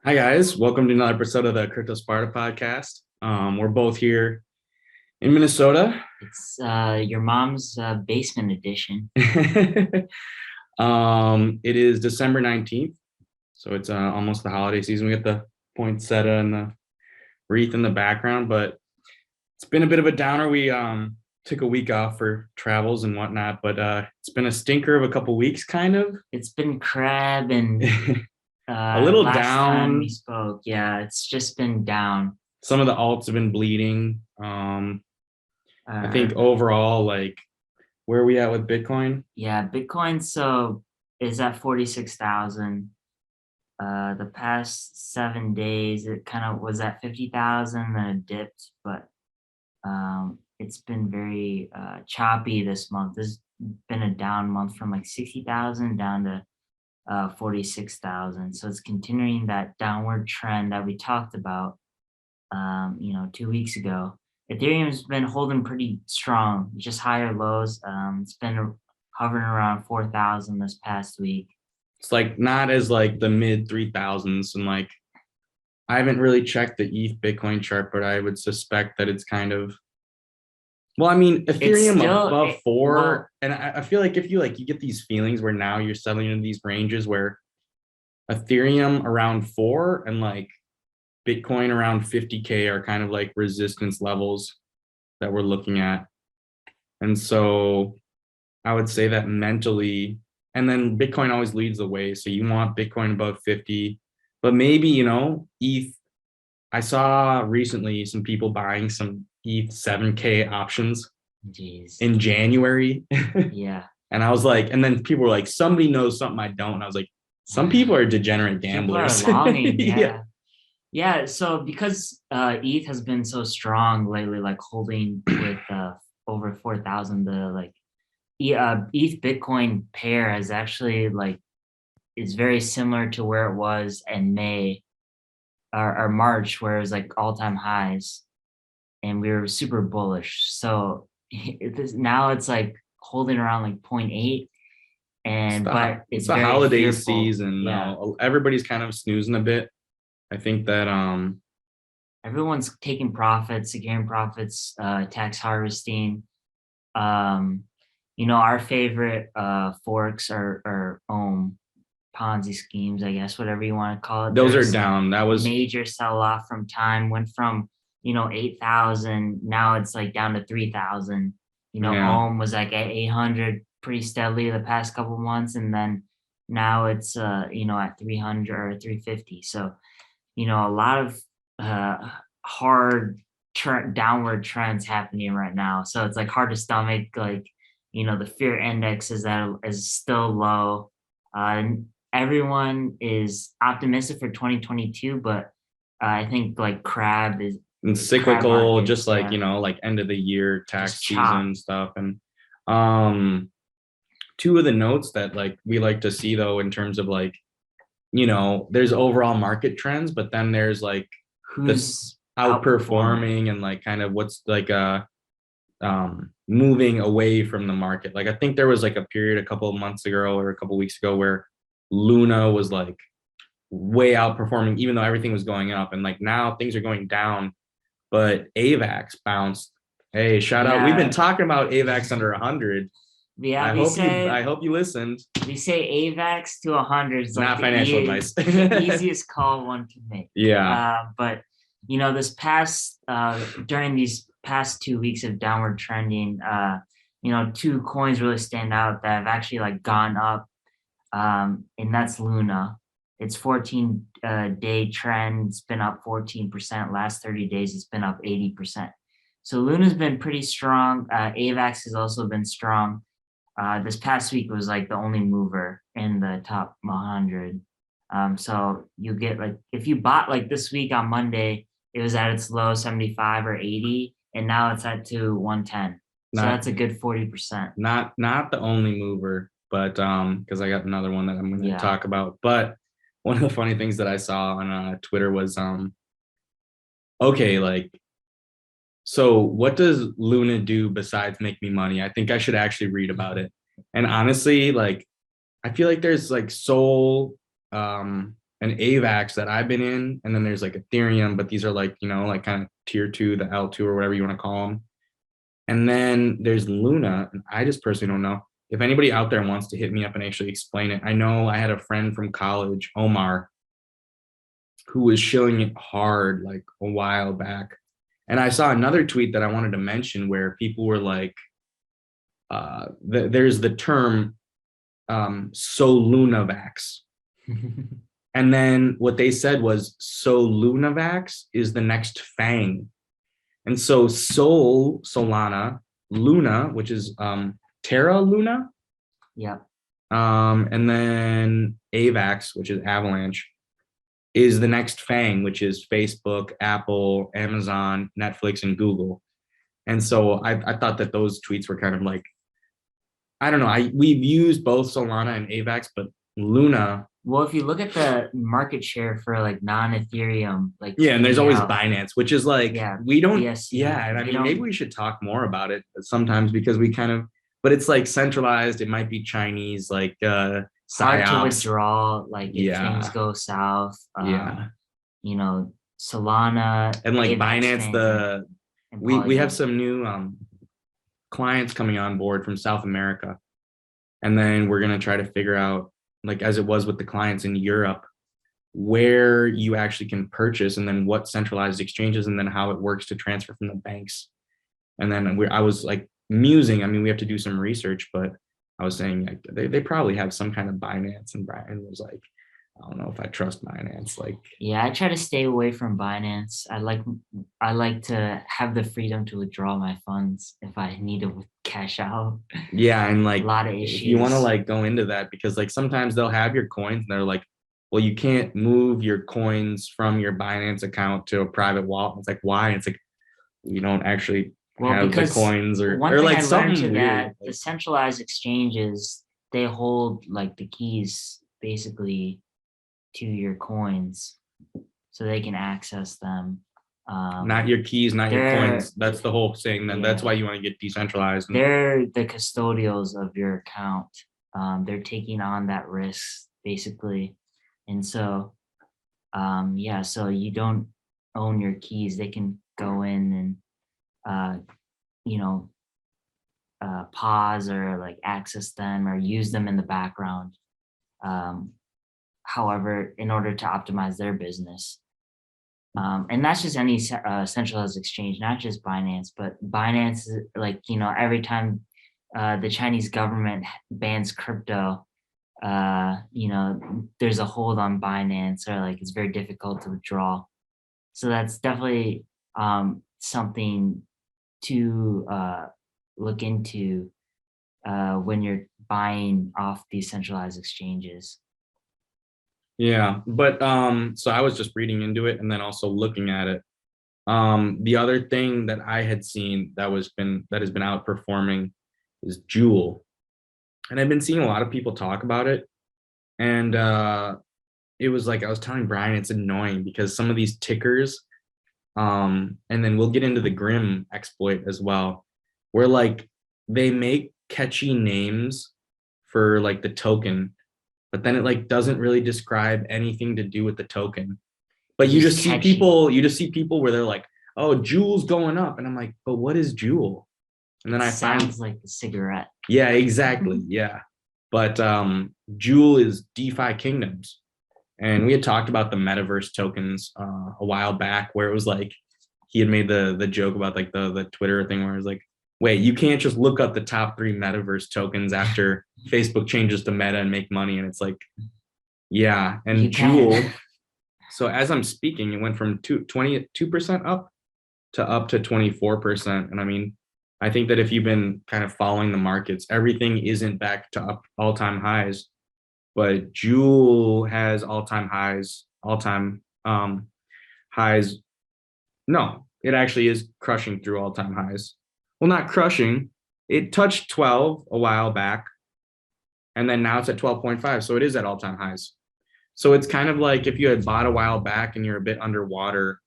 Hi guys, welcome to another episode of the Cryptosparta Podcast. We're both here in Minnesota. It's your mom's basement edition. It is December 19th, so it's almost the holiday season. We got the poinsettia and the wreath in the background, but it's been a bit of a downer. We took a week off for travels and whatnot, but it's been a stinker of a couple weeks, kind of. It's been crab and A little last time down. we spoke, yeah, it's just been down. Some of the alts have been bleeding. I think overall, like, where are we at with Bitcoin? Yeah, Bitcoin is at 46,000. The past 7 days, it kind of was at 50,000, then it dipped, but it's been very choppy this month. This has been a down month from like 60,000 down to 46,000. So it's continuing that downward trend that we talked about, 2 weeks ago. Ethereum's been holding pretty strong, just higher lows. It's been hovering around 4,000 this past week. It's like not as like the mid 3000s, and like I haven't really checked the ETH Bitcoin chart, but I would suspect that it's kind of, well, I mean, Ethereum above four, and I feel like if you get these feelings where now you're settling into these ranges where Ethereum around 4 and like Bitcoin around 50K are kind of like resistance levels that we're looking at. And so I would say that mentally, and then Bitcoin always leads the way. So you want Bitcoin above 50, but maybe, ETH. I saw recently some people buying some ETH 7K options in January. Yeah. And I was like, and then people were like, somebody knows something I don't. And I was like, some people are degenerate gamblers. People are longing, yeah. Yeah, so because ETH has been so strong lately, like holding with over 4,000, the like ETH Bitcoin pair has actually is very similar to where it was in May or March, where it was like all-time highs, and we were super bullish. So now it's like holding around like 0.8. But it's a very holiday fearful. season. Yeah. Everybody's kind of snoozing a bit. I think that everyone's taking profits, securing profits, tax harvesting. Our favorite forks are Ponzi schemes, I guess, whatever you want to call it. Those are down. That was major sell-off from time, went from 8,000, now it's like down to 3,000. Ohm was like at 800 pretty steadily the past couple months, and then now it's at 300 or 350. So a lot of hard downward trends happening right now. So it's like hard to stomach. Like, the fear index is still low. Everyone is optimistic for 2022, but I think like crab is and cyclical, market, just like, like end of the year tax season stuff. And two of the notes that like we like to see though, in terms of like, there's overall market trends, but then there's like who's outperforming and like kind of what's like moving away from the market. Like I think there was like a period a couple of months ago or a couple of weeks ago where Luna was like way outperforming, even though everything was going up, and like now things are going down, but AAVEX bounced. Hey, shout out. We've been talking about AAVEX under 100. Yeah, I hope you listened. We say AAVEX to 100 is not financial advice. The easiest call one can make. Yeah. But during these past 2 weeks of downward trending, two coins really stand out that have actually like gone up, and that's Luna. It's 14-day trend. It's been up 14%. Last 30 days, it's been up 80%. So Luna's been pretty strong. AAVEX has also been strong. This past week was like the only mover in the top 100. So you get like, if you bought like this week on Monday, it was at its low 75 or 80, and now it's at 110. So that's a good 40%. Not the only mover, but because I got another one that I'm going to talk about. But one of the funny things that I saw on Twitter was okay, like, so what does Luna do besides make me money? I think I should actually read about it. And honestly, like, I feel like there's like an AAVEX that I've been in, and then there's like Ethereum, but these are like, like kind of tier 2, the L2 or whatever you want to call them. And then there's Luna, and I just personally don't know. If anybody out there wants to hit me up and actually explain it, I know I had a friend from college, Omar, who was shilling it hard like a while back. And I saw another tweet that I wanted to mention where people were like, there's the term Solunavax. And then what they said was Solunavax is the next FANG. And so Solana, Luna, which is Terra Luna. Yeah. And then AAVEX, which is Avalanche, is the next FANG, which is Facebook, Apple, Amazon, Netflix, and Google. And so I thought that those tweets were kind of like, I don't know. We've used both Solana and AAVEX, but Luna. Well, if you look at the market share for like non-Ethereum, like and there's always Binance, which is like we don't. BSC, and I mean maybe we should talk more about it sometimes because we kind of, but it's like centralized. It might be Chinese, like hard to withdraw, like if things go south. Solana and like Binance. We have some new clients coming on board from South America, and then we're gonna try to figure out, like as it was with the clients in Europe, where you actually can purchase, and then what centralized exchanges, and then how it works to transfer from the banks. And then I was like musing. I mean, we have to do some research, but I was saying like they probably have some kind of Binance, and Brian was like, I don't know if I trust Binance. Like, I try to stay away from Binance. I like to have the freedom to withdraw my funds if I need to cash out. Yeah, and like a lot of issues. You want to like go into that because like sometimes they'll have your coins and they're like, well, you can't move your coins from your Binance account to a private wallet. It's like, why? It's like you don't actually have the coins or like something weird. The centralized exchanges, they hold like the keys basically to your coins so they can access them. Not your keys, not your coins. That's the whole thing. That's why you want to get decentralized. They're the custodials of your account. They're taking on that risk basically. And so, so you don't own your keys. They can go in and, pause or like access them or use them in the background. However, in order to optimize their business. And that's just any centralized exchange, not just Binance, but Binance, like, every time the Chinese government bans crypto, there's a hold on Binance, or like it's very difficult to withdraw. So that's definitely something to look into when you're buying off these centralized exchanges. Yeah, but so I was just reading into it and then also looking at it. The other thing that I had seen that has been outperforming is Jewel, and I've been seeing a lot of people talk about it, and it was like I was telling Brian, it's annoying because some of these tickers, and then we'll get into the Grim exploit as well, where like they make catchy names for like the token, but then it like doesn't really describe anything to do with the token. But you just see people where they're like, oh, Jewel's going up. And I'm like, but what is Jewel? And then sounds like a cigarette. Yeah, exactly. Yeah. But Jewel is DeFi Kingdoms. And we had talked about the Metaverse tokens a while back, where it was like, he had made the joke about like the Twitter thing where it was like, wait, you can't just look up the top 3 Metaverse tokens after Facebook changes to Meta and make money. And it's like, yeah. And Jewel, so as I'm speaking, it went from 22% up to 24%. And I mean, I think that if you've been kind of following the markets, everything isn't back to all-time highs, but Jewel has all-time highs. No, it actually is crushing through all-time highs. Well, not crushing. It touched 12 a while back, and then now it's at 12.5. So it is at all-time highs. So it's kind of like if you had bought a while back and you're a bit underwater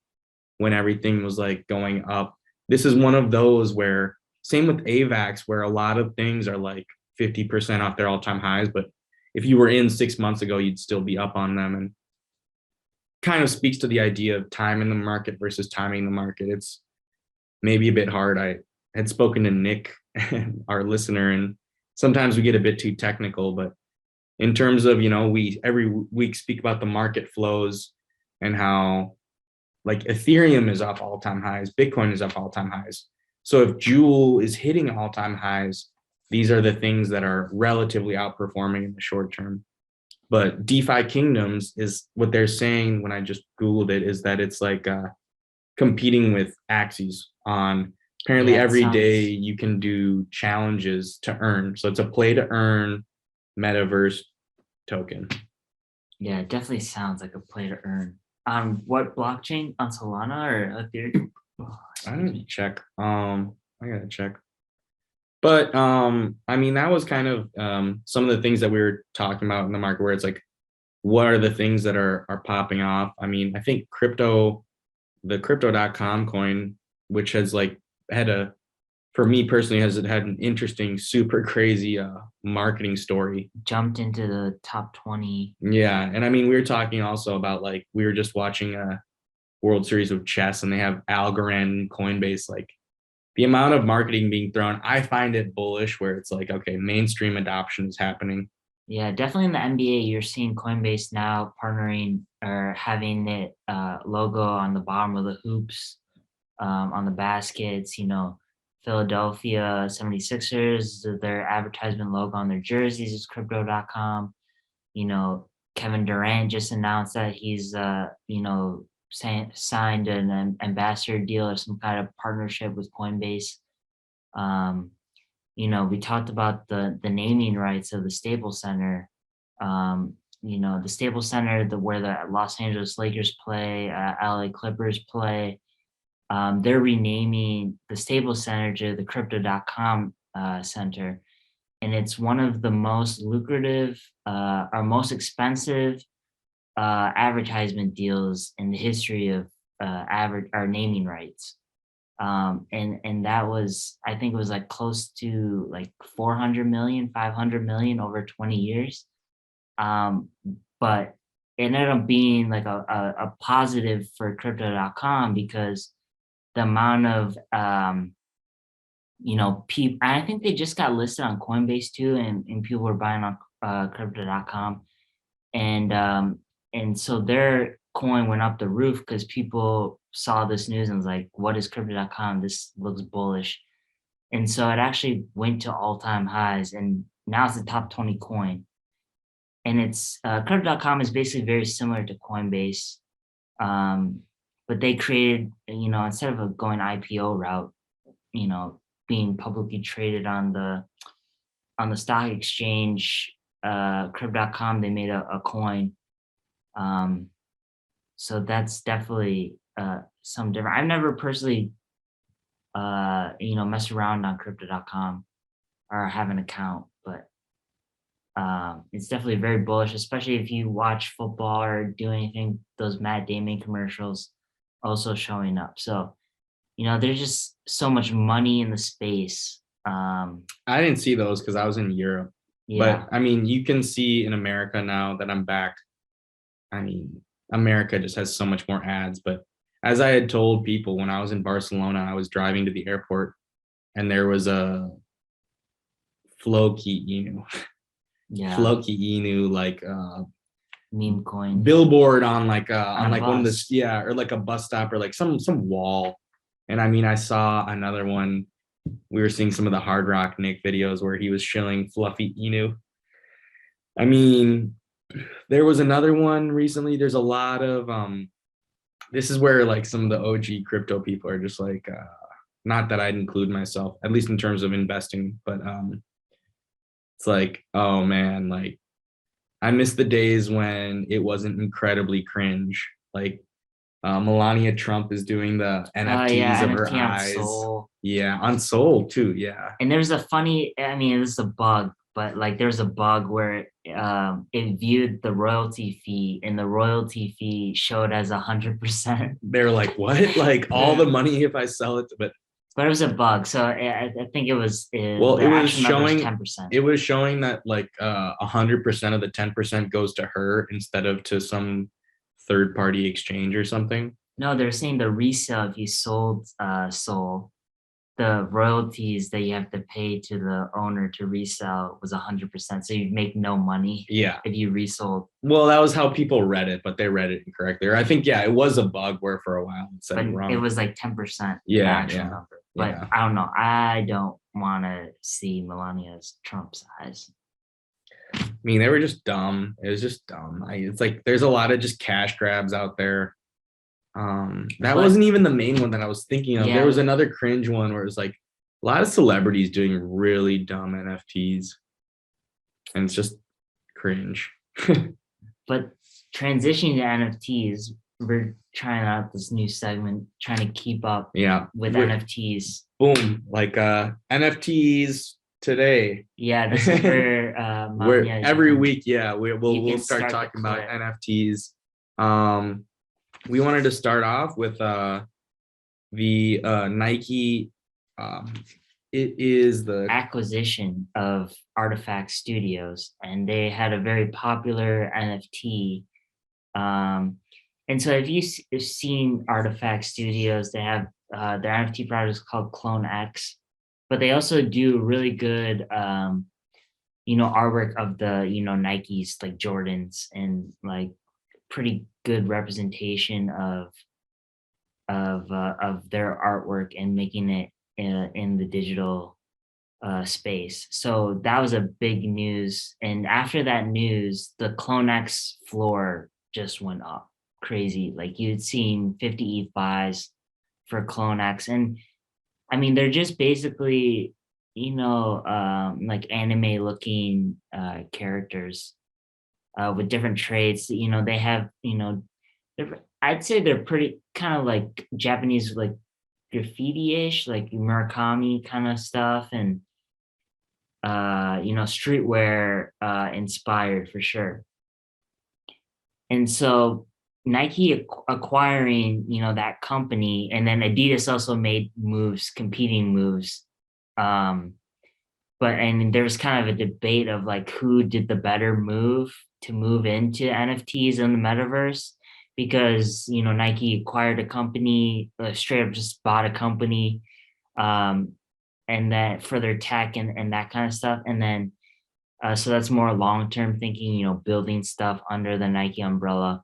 when everything was like going up. This is one of those where, same with AAVEX, where a lot of things are like 50% off their all-time highs. But if you were in 6 months ago, you'd still be up on them. And kind of speaks to the idea of time in the market versus timing the market. It's maybe a bit hard. I had spoken to Nick, our listener, and sometimes we get a bit too technical, but in terms of, we every week speak about the market flows and how like Ethereum is off all-time highs, Bitcoin is off all-time highs. So if Jewel is hitting all-time highs, these are the things that are relatively outperforming in the short term. But DeFi Kingdoms is what they're saying when I just Googled it, is that it's like competing with Axes on apparently every day you can do challenges to earn. So it's a play to earn Metaverse token. Yeah, it definitely sounds like a play to earn. On what blockchain? On Solana or Ethereum? I didn't check. I gotta check. But I mean, that was kind of some of the things that we were talking about in the market, where it's like, what are the things that are popping off? I mean, I think the Crypto.com coin, which has like had for me personally, has it had an interesting, super crazy marketing story. Jumped into the top 20. Yeah. And I mean, we were talking also about like, we were just watching a World Series of Chess, and they have Algorand, Coinbase, like the amount of marketing being thrown. I find it bullish, where it's like, okay, mainstream adoption is happening. Yeah, definitely in the NBA, you're seeing Coinbase now partnering or having it logo on the bottom of the hoops, on the baskets, Philadelphia 76ers, their advertisement logo on their jerseys is Crypto.com. Kevin Durant just announced that he's, signed an ambassador deal or some kind of partnership with Coinbase. We talked about the naming rights of the Staples Center. The Staples Center, where the Los Angeles Lakers play, LA Clippers play. They're renaming the Staples Center to the Crypto.com Center. And it's one of the most lucrative or most expensive advertisement deals in the history of naming rights. And that was, I think it was like close to like 400 million, 500 million over 20 years. But it ended up being like a positive for Crypto.com, because the amount of, people, I think they just got listed on Coinbase too, and people were buying on Crypto.com. And so their coin went up the roof because people saw this news and was like, what is Crypto.com? This looks bullish. And so it actually went to all-time highs, and now it's the top 20 coin. And it's Crypto.com is basically very similar to Coinbase, but they created, instead of going IPO route, being publicly traded on the stock exchange, Crypto.com, they made a coin. So that's definitely some different. I've never personally, messed around on Crypto.com or have an account, but it's definitely very bullish, especially if you watch football or do anything. Those Matt Damon commercials also showing up. So, there's just so much money in the space. I didn't see those because I was in Europe. Yeah. But I mean, you can see in America now that I'm back. I mean, America just has so much more ads. But as I had told people, when I was in Barcelona, I was driving to the airport, and there was a Floki Inu. Yeah. Floki Inu, like meme coin billboard on like one of the, or like a bus stop or like some wall. And I mean, I saw another one. We were seeing some of the Hard Rock Nick videos where he was shilling Fluffy Inu. I mean, there was another one recently. There's a lot of this is where like some of the OG crypto people are just like not that I'd include myself, at least in terms of investing, but it's like, oh man, like I miss the days when it wasn't incredibly cringe. Like Melania Trump is doing the NFTs of her eyes. Soul. Yeah, on Soul too. Yeah. And there's a funny, I mean, this is a bug, but like there's a bug where it viewed the royalty fee, and the royalty fee showed as 100%. They're like, what? Like all the money if I sell it, but it was a bug. So I think it was. It was showing 10%. It was showing that like 100% of the 10% goes to her instead of to some third-party exchange or something. No, they're saying the resale, if you sold Sol, the royalties that you have to pay to the owner to resell was 100%. So you'd make no money Yeah. if you resold. Well, that was how people read it, but they read it incorrectly. Or I think, yeah, it was a bug where for a while it said But it wrong. it was like 10%. Yeah, the actual yeah, number. But yeah. I don't know. I don't want to see Melania's Trump size. I mean, they were just dumb. It was just dumb. It's like there's a lot of just cash grabs out there. That wasn't even the main one that I was thinking of. Yeah. There was another cringe one where it was like a lot of celebrities doing really dumb NFTs, and it's just cringe. But transitioning to NFTs, we're trying out this new segment, trying to keep up with NFTs. Boom, like NFTs today. Yeah, this is where every week, we'll start talking about NFTs. We wanted to start off with the Nike. It is the acquisition of Artifact Studios, and they had a very popular NFT. And so if you've seen Artifact Studios, they have their NFT product is called Clone X, but they also do really good, artwork of the, Nikes like Jordans, and like pretty good representation of their artwork and making it in the digital space. So that was a big news. And after that news, the Clone X floor just went up crazy. Like you'd seen 50 ETH buys for Clone X. And I mean, they're just basically, like anime looking characters with different traits. They have, I'd say they're pretty kind of like Japanese, like graffiti-ish, like Murakami kind of stuff, and streetwear inspired for sure. And so Nike acquiring that company, and then Adidas also made competing moves, and there was kind of a debate of like who did the better move to move into NFTs in the metaverse, because Nike acquired a company, straight up just bought a company, and that for their tech and that kind of stuff. And then so that's more long-term thinking, building stuff under the Nike umbrella.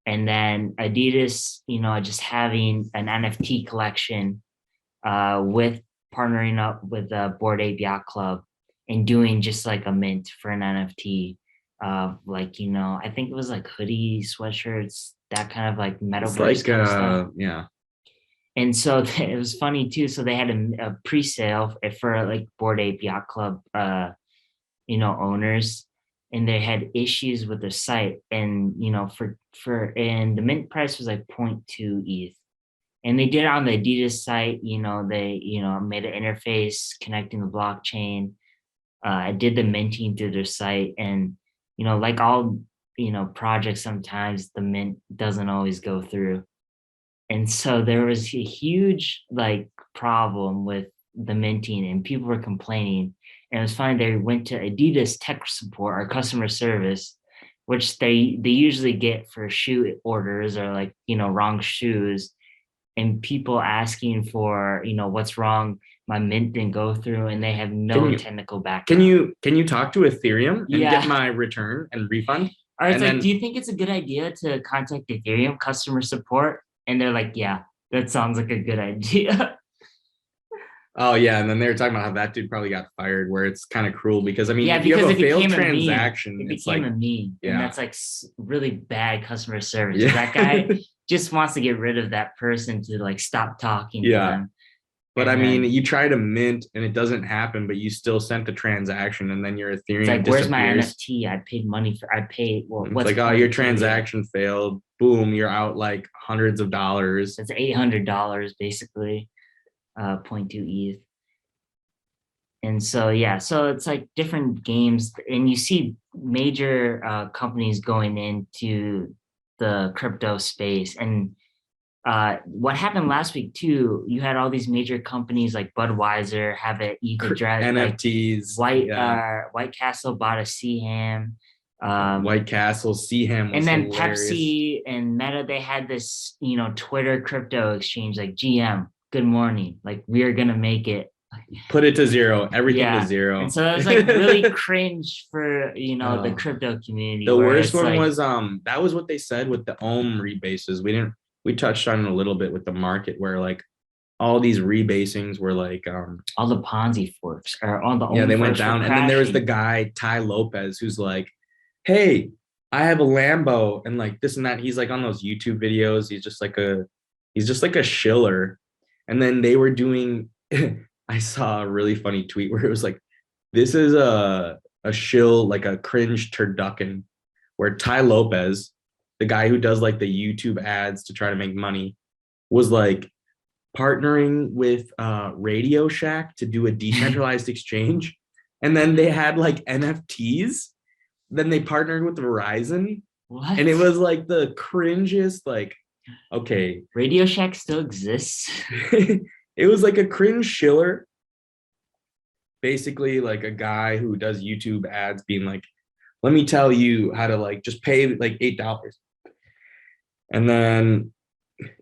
And then Adidas, just having an NFT collection with partnering up with the Bored Ape Yacht Club and doing just like a mint for an NFT. I think it was like hoodie, sweatshirts, that kind of like metaverse kind of stuff. Yeah. And so it was funny too. So they had a pre-sale for like Bored Ape Yacht Club, owners, and they had issues with their site. And, and the mint price was like 0.2 ETH. And they did it on the Adidas site, they, made an interface connecting the blockchain. I did the minting through their site, and, like all, projects, sometimes the mint doesn't always go through. And so there was a huge like problem with the minting, and people were complaining. And it was funny, they went to Adidas tech support or customer service, which they usually get for shoe orders or like, wrong shoes, and people asking for, what's wrong, my mint didn't go through, and they have no technical background. Can you talk to Ethereum and get my return and refund? All right, do you think it's a good idea to contact Ethereum customer support? And they're like, yeah, that sounds like a good idea. Oh yeah, and then they were talking about how that dude probably got fired, where it's kind of cruel because if you have a failed transaction, it became a meme, and that's like really bad customer service. Yeah. That guy just wants to get rid of that person to like stop talking to them. But you try to mint and it doesn't happen, but you still sent the transaction, and then your Ethereum it's like, disappears. Where's my NFT? I paid money for. What's like, oh, your transaction failed. Boom, you're out like hundreds of dollars. It's $800 basically, 0.2 ETH. And so so it's like different games, and you see major companies going into the crypto space. And what happened last week too, you had all these major companies like Budweiser have an ETH address, NFTs. White Castle bought a CHAM, White Castle, see him. And then hilarious. Pepsi and Meta, they had this, Twitter crypto exchange, like GM, good morning. Like, we are going to make it. Put it to zero, everything to zero. And so it was like really cringe for, the crypto community. The worst one was, that was what they said with the ohm rebases. We touched on it a little bit with the market where like all these rebasings were like, all the Ponzi forks or all the they went down. And then there was the guy, Ty Lopez, who's like, hey, I have a Lambo and like this and that. He's like on those YouTube videos. He's just like a shiller. And then they were doing, I saw a really funny tweet where it was like, this is a shill, like a cringe turducken, where Ty Lopez, the guy who does like the YouTube ads to try to make money, was like partnering with Radio Shack to do a decentralized exchange. And then they had like NFTs. Then they partnered with Verizon. What? And it was like the cringiest, like, okay. Radio Shack still exists. It was like a cringe shiller. Basically like a guy who does YouTube ads being like, let me tell you how to like just pay like $8. And then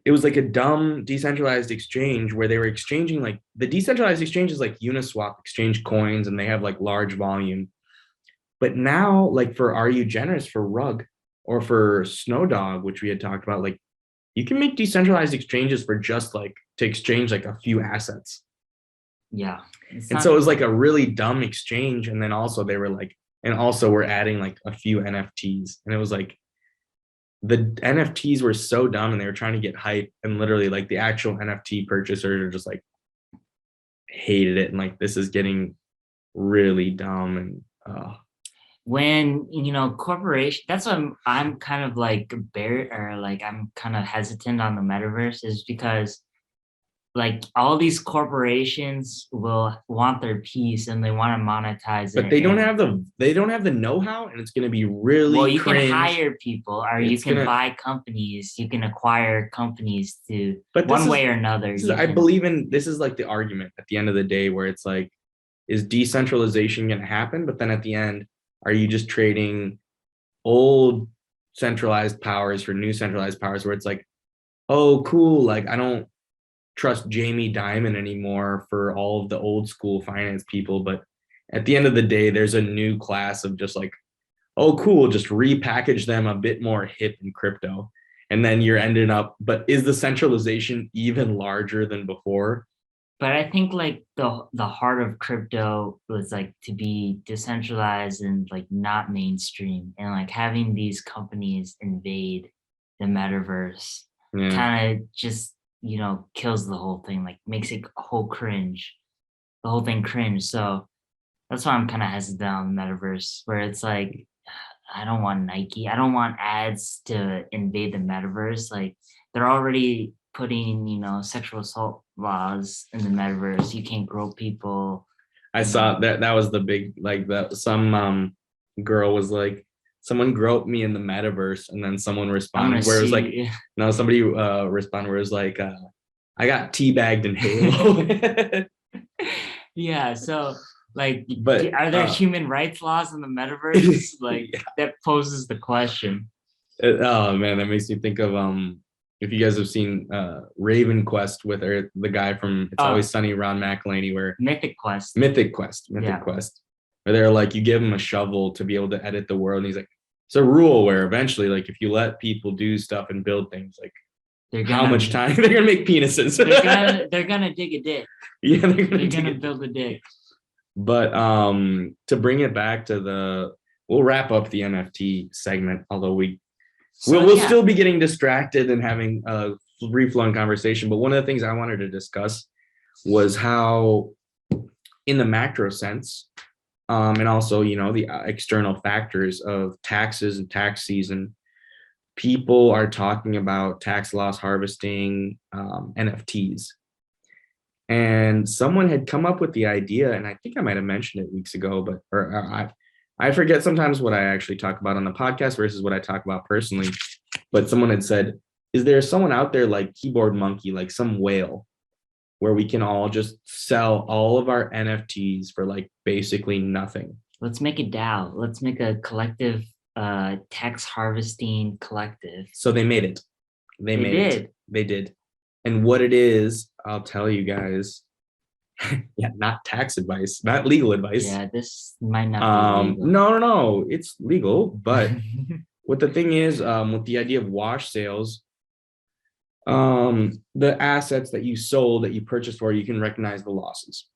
it was like a dumb decentralized exchange where they were exchanging, like the decentralized exchange is like Uniswap exchange coins and they have like large volume. But now, like for Are You Generous, for Rug, or for Snowdog, which we had talked about, like you can make decentralized exchanges for just like to exchange like a few assets. Yeah. And so it was like a really dumb exchange. And then also they were like, and also we're adding like a few NFTs. And it was like the NFTs were so dumb and they were trying to get hype. And literally like the actual NFT purchasers are just like hated it. And like, this is getting really dumb. And when corporation, that's what I'm kind of like I'm kind of hesitant on the metaverse, is because like all these corporations will want their piece and they want to monetize it. But they don't have the know-how, and it's going to be really well, you cringe. can hire people, or you can buy companies, you can acquire companies to way or another. I believe in this is like the argument at the end of the day where it's like, is decentralization going to happen? But then at the end, are you just trading old centralized powers for new centralized powers where it's like, oh, cool. Like, I don't trust Jamie Dimon anymore for all of the old school finance people. But at the end of the day, there's a new class of just like, oh, cool. Just repackage them a bit more hip in crypto. And then you're ending up, but is the centralization even larger than before? But I think like the heart of crypto was like to be decentralized and like not mainstream, and like having these companies invade the metaverse kind of just, kills the whole thing, like makes it the whole thing cringe. So that's why I'm kind of hesitant on the metaverse, where it's like, I don't want Nike. I don't want ads to invade the metaverse. Like they're already putting, sexual assault laws in the metaverse. You can't grope people. I saw that was the big, like that some girl was like, someone groped me in the metaverse, and then someone responded where it was like, no, somebody responded where it was like, I got teabagged in Halo. Yeah, so like, but are there human rights laws in the metaverse? Like that poses the question. Oh man, that makes me think of if you guys have seen Raven Quest with the guy from It's Always Sunny, Ron McElhaney, where Mythic Quest, where they're like, you give him a shovel to be able to edit the world, and he's like, it's a rule where eventually, like, if you let people do stuff and build things, like, how much time they're gonna make penises? they're gonna dig a dick. Yeah, they're gonna build a dick. But to bring it back to we'll wrap up the NFT segment, although we'll still be getting distracted and having a free-flowing conversation. But one of the things I wanted to discuss was how, in the macro sense, and also, the external factors of taxes and tax season, people are talking about tax loss harvesting, NFTs. And someone had come up with the idea, and I think I might have mentioned it weeks ago, but I forget sometimes what I actually talk about on the podcast versus what I talk about personally. But someone had said, is there someone out there like Keyboard Monkey, like some whale, where we can all just sell all of our NFTs for like basically nothing? Let's make a DAO. Let's make a collective tax harvesting collective. So they made it. They did. And what it is, I'll tell you guys. Yeah, not tax advice, not legal advice. Yeah, this might not be legal. No, it's legal. But what the thing is, with the idea of wash sales, the assets that you sold, that you purchased for, you can recognize the losses.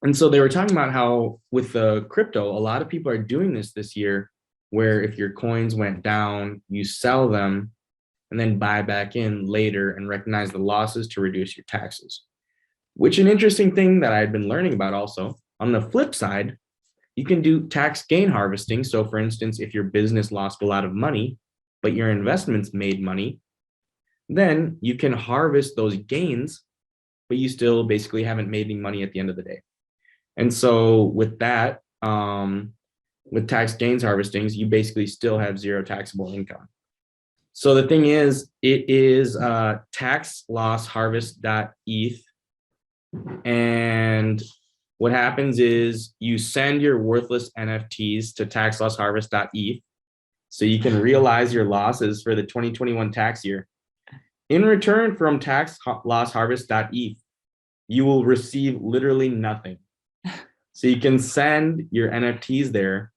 And so they were talking about how with the crypto, a lot of people are doing this year, where if your coins went down, you sell them and then buy back in later and recognize the losses to reduce your taxes. Which an interesting thing that I'd been learning about also. On the flip side, you can do tax gain harvesting. So for instance, if your business lost a lot of money, but your investments made money, then you can harvest those gains, but you still basically haven't made any money at the end of the day. And so with that, with tax gains harvestings, you basically still have zero taxable income. So the thing is, it is taxlossharvest.eth. And what happens is you send your worthless NFTs to taxlossharvest.eth so you can realize your losses for the 2021 tax year. In return from taxlossharvest.eth, you will receive literally nothing. So you can send your NFTs there.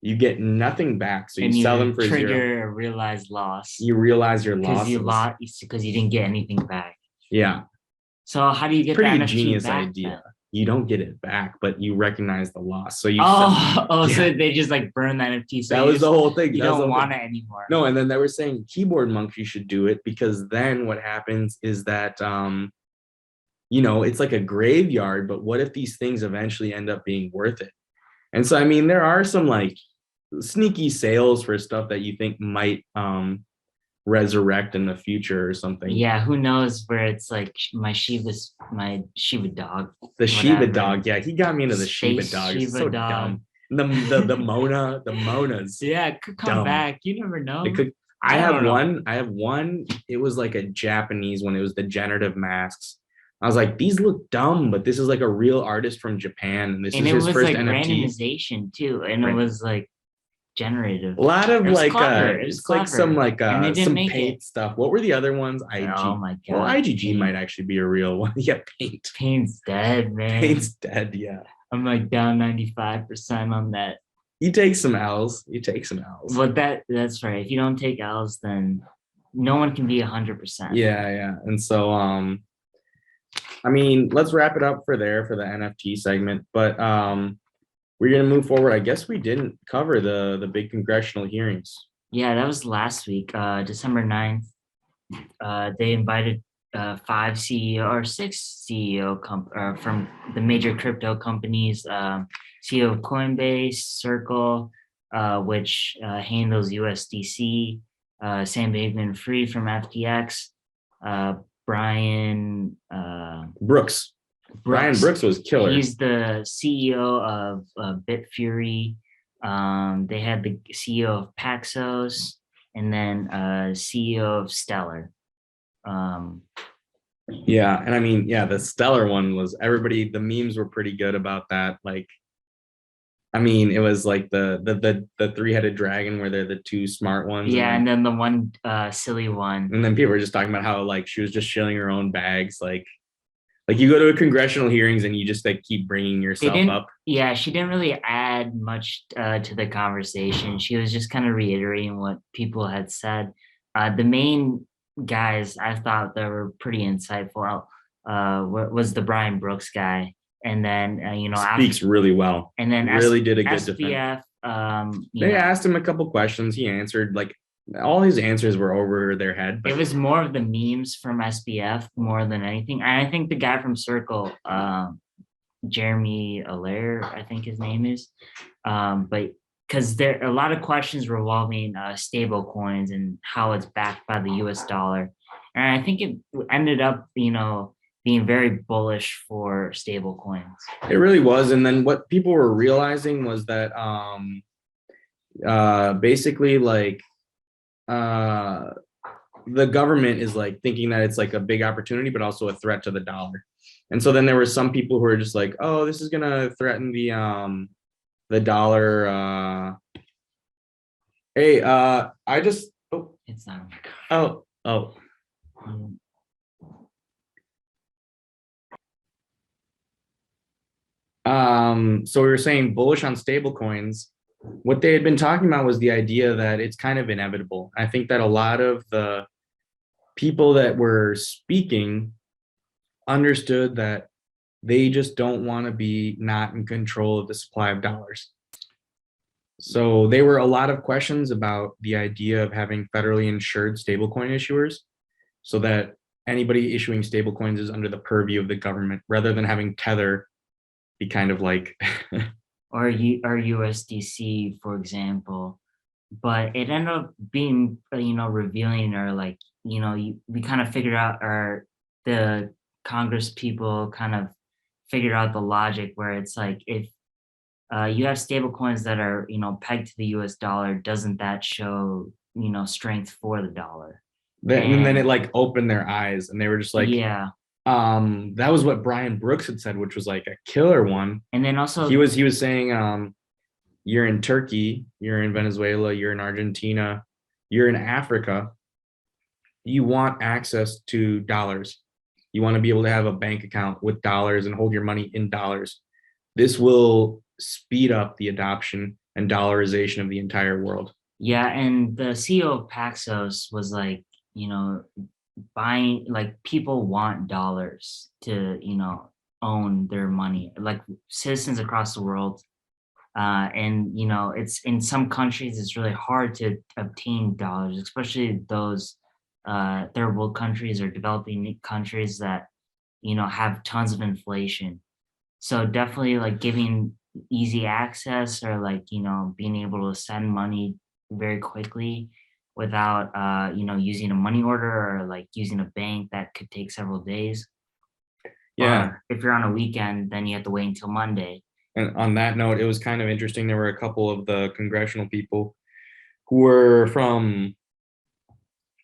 You get nothing back. So you sell them for trigger zero. A realized loss. You realize your losses. Because you didn't get anything back. Yeah. So how do you get pretty the NFT genius back, idea. Then? You don't get it back, but you recognize the loss. So you So they just like burn the NFT. So that was the whole thing. You don't want it anymore. No, and then they were saying Keyboard Monkey should do it, because then what happens is that it's like a graveyard, but what if these things eventually end up being worth it? And so I mean, there are some like sneaky sales for stuff that you think might resurrect in the future or something. Yeah, who knows where it's like my Shiva dog. The Shiva dog, yeah, he got me into the Shiva dog. It's so dumb. The Monas. Yeah, it could come back. You never know. It could. I have one. It was like a Japanese one. It was the generative masks. I was like, these look dumb, but this is like a real artist from Japan, and this is his first NFT. Randomization too, and it was like generative. A lot of like it's like some like some paint stuff. What were the other ones? IG. Oh my god. Well, IGG might actually be a real one. Yeah, paint. Paint's dead, man. Paint's dead. Yeah. I'm like down 95% on that. You take some L's. But that's right. If you don't take L's, then no one can be 100%. Yeah. And so I mean, let's wrap it up for the NFT segment. But we're gonna move forward. I guess we didn't cover the big congressional hearings. Yeah, that was last week, December 9th. They invited 6 CEO from the major crypto companies, CEO of Coinbase, Circle, which handles USDC, Sam Bankman-Fried from FTX, Brian Brooks. Brian Brooks was killer. He's the CEO of Bitfury. They had the CEO of Paxos, and then CEO of Stellar. Yeah, and I mean, yeah, the Stellar one was everybody. The memes were pretty good about that. Like, I mean, it was like the three-headed dragon where they're the two smart ones. Yeah, and then the one silly one. And then people were just talking about how like she was just shilling her own bags, like you go to a congressional hearings and you just like keep bringing yourself up. Yeah, she didn't really add much to the conversation. She was just kind of reiterating what people had said. The main guys I thought that were pretty insightful was the Brian Brooks guy. And then, speaks really well. And then really did a good SBF. They asked him a couple questions. He answered, like, all his answers were over their head. But it was more of the memes from SBF more than anything. And I think the guy from Circle, Jeremy Allaire, I think his name is, but because there are a lot of questions revolving stable coins and how it's backed by the US dollar. And I think it ended up, being very bullish for stable coins. It really was. And then what people were realizing was that basically like the government is like thinking that it's like a big opportunity, but also a threat to the dollar. And so then there were some people who were just like, oh, this is gonna threaten the dollar, Hey, I just It's not on my card. oh. So we were saying bullish on stable coins. What they had been talking about was the idea that it's kind of inevitable. I think that a lot of the people that were speaking understood that they just don't want to be not in control of the supply of dollars. So there were a lot of questions about the idea of having federally insured stablecoin issuers so that anybody issuing stablecoins is under the purview of the government rather than having Tether be kind of like or USDC, for example. But it ended up being, revealing, or like, we kind of figured out, or the Congress people kind of figured out the logic where it's like, if you have stable coins that are, pegged to the US dollar, doesn't that show, strength for the dollar? and then it like opened their eyes and they were just like, yeah. That was what Brian Brooks had said, which was like a killer one. And then also he was saying, you're in Turkey, you're in Venezuela, you're in Argentina, you're in Africa. You want access to dollars. You want to be able to have a bank account with dollars and hold your money in dollars. This will speed up the adoption and dollarization of the entire world. Yeah, and the CEO of Paxos was like, buying, like, people want dollars to, own their money, like citizens across the world. And it's in some countries it's really hard to obtain dollars, especially those third world countries or developing countries that have tons of inflation. So definitely like giving easy access, or like being able to send money very quickly without using a money order, or like using a bank that could take several days. Yeah. If you're on a weekend, then you have to wait until Monday. And on that note, it was kind of interesting. There were a couple of the congressional people who were from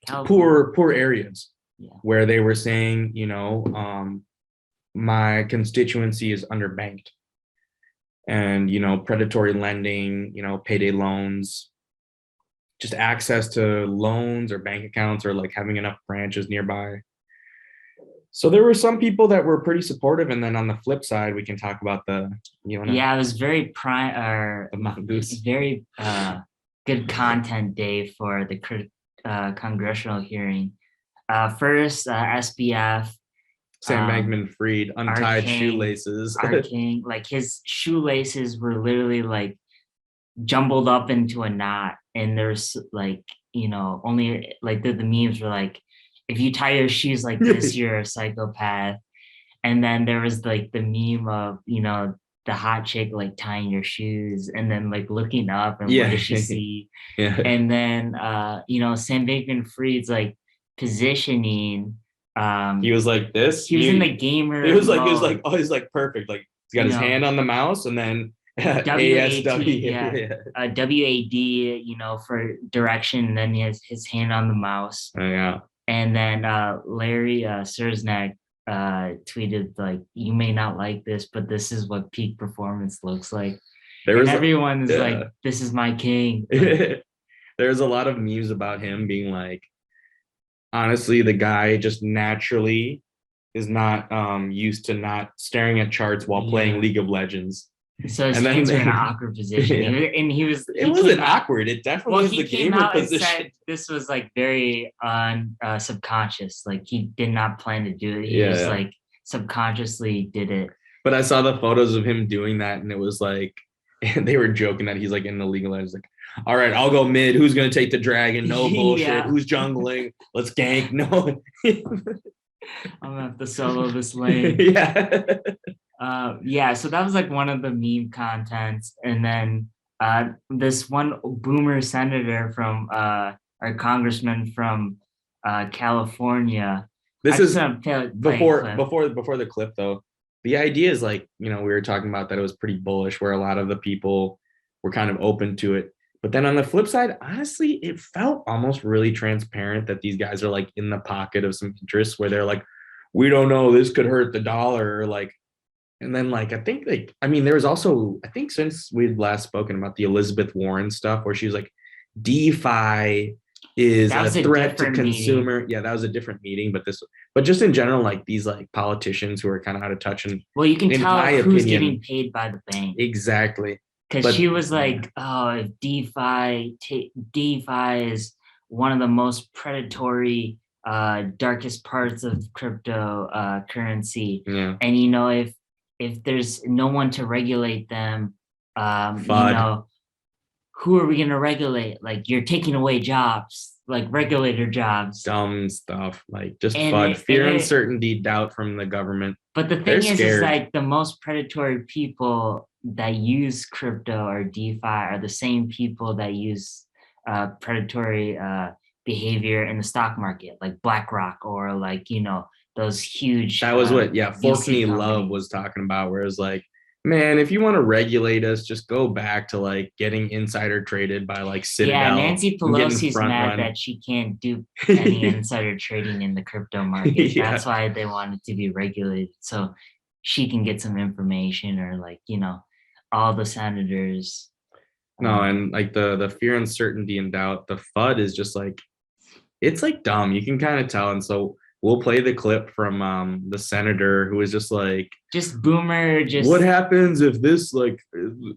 poor areas, where they were saying, my constituency is underbanked, and predatory lending, payday loans, just access to loans or bank accounts, or like having enough branches nearby. So there were some people that were pretty supportive, and then on the flip side, we can talk about the it was very very good content day for the congressional hearing. First, SBF, Sam Bankman-Fried, untied shoelaces. Our king, like his shoelaces were literally like jumbled up into a knot, and there's like only like the memes were like, if you tie your shoes like this, you're a psychopath. And then there was like the meme of the hot chick like tying your shoes and then like looking up and what does she see? And then Sam Bankman-Fried's like positioning. He was like this. He was in the gamer. It was like perfect. Like he's got his hand on the mouse, and then ASW, WAD, for direction, and then he has his hand on the mouse. Oh, yeah. And then Larry Sersnack tweeted like, you may not like this, but this is what peak performance looks like. Everyone's like, this is my king. Like, there's a lot of memes about him being like, honestly, the guy just naturally is not used to not staring at charts while playing League of Legends. So his hands are in an awkward position. And it wasn't awkward. It definitely was the gamer position. Said this was like very subconscious. Like he did not plan to do it. He just like subconsciously did it. But I saw the photos of him doing that, and it was like, and they were joking that he's like in the League of Legends, like, all right, I'll go mid. Who's gonna take the dragon? No bullshit. Who's jungling? Let's gank. No. I'm gonna have to solo this lane. So that was like one of the meme contents. And then this one boomer senator from our congressman from California. This is before the clip though. The idea is like, we were talking about that it was pretty bullish, where a lot of the people were kind of open to it. But then on the flip side, honestly, it felt almost really transparent that these guys are like in the pocket of some interests where they're like, we don't know, this could hurt the dollar, or like. And then like, I think there was also, I think since we'd last spoken about the Elizabeth Warren stuff, where she was like, DeFi is That a was a threat to different consumer. meeting. Yeah, that was a different meeting, but just in general, like these like politicians who are kind of out of touch, and Well, you can in tell my who's opinion, getting paid by the bank. exactly. Because But she was like, "Oh, if DeFi is one of the most predatory, darkest parts of crypto currency, yeah, and if there's no one to regulate them, FUD, who are we going to regulate? Like you're taking away jobs, like regulator jobs, dumb stuff, like just and FUD, it, and fear, it, uncertainty, doubt from the government. But the They're thing is scared. like the most predatory people that use crypto or DeFi are the same people that use predatory behavior in the stock market, like BlackRock or like, those huge That was what, VC Forkney Love companies. was talking about, where it's like, man, if you want to regulate us, just go back to like getting insider traded by like Citadel. Yeah, Nancy and getting Pelosi's front mad run. that she can't do any insider trading in the crypto market. Yeah. That's why they want it to be regulated. So she can get some information or like, all the senators. No, and like the fear, uncertainty, and doubt, the FUD is just like, it's like dumb. You can kind of tell. And so we'll play the clip from the senator who was just like, just boomer, just what happens if this, like,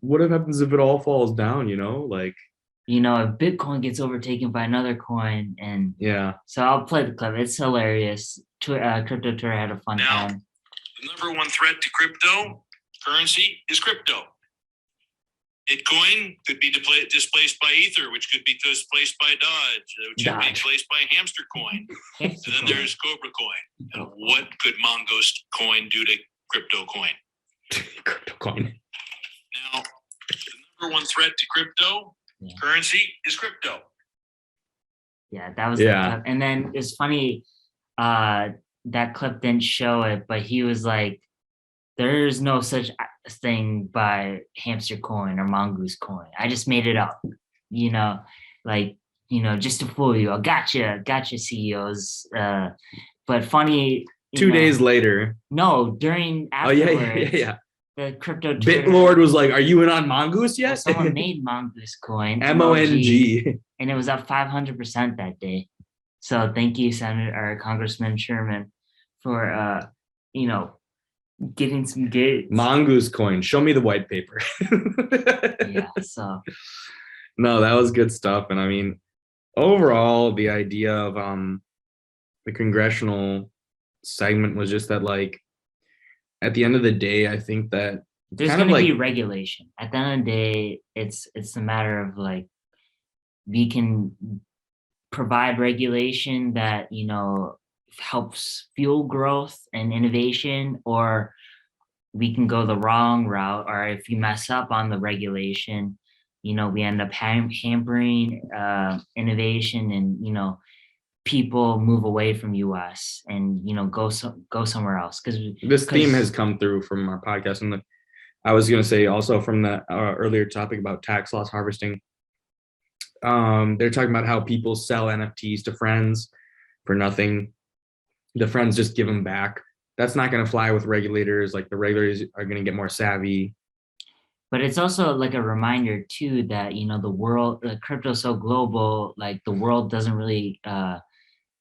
what happens if it all falls down, like, if Bitcoin gets overtaken by another coin. And yeah. So I'll play the clip. It's hilarious. Crypto Tour had a fun time. The number one threat to cryptocurrency is crypto. Bitcoin could be displaced by Ether, which could be displaced by Dodge, which could be displaced by Hamster Coin. And then there's Cobra Coin. And what could Mongoose Coin do to Crypto Coin? Crypto Coin. Now, the number one threat to cryptocurrency is crypto. Yeah, that was the clip. And then it's funny, that clip didn't show it, but he was like, there's no such thing by Hamster Coin or Mongoose Coin. I just made it up, just to fool you. I gotcha CEOs. But funny. 2 days later. No, afterwards. Yeah. The crypto BitLord was like, are you in on Mongoose yet? Well, someone made Mongoose Coin. MONG. And it was up 500% that day. So thank you, Senator or Congressman Sherman, for getting some gates. Mongoose Coin. Show me the white paper. Yeah, so. No, that was good stuff. And I mean, overall, the idea of the congressional segment was just that, like, at the end of the day, I think that there's going to be regulation. At the end of the day, it's a matter of like, we can provide regulation that, helps fuel growth and innovation, or we can go the wrong route. Or if you mess up on the regulation, we end up hampering innovation, and people move away from US and go somewhere else. Because this theme has come through from our podcast, and I was going to say also from the earlier topic about tax loss harvesting. They're talking about how people sell NFTs to friends for nothing. The friends just give them back. That's not going to fly with regulators. Like, the regulators are going to get more savvy. But it's also like a reminder too that the crypto is so global. Like, the world doesn't really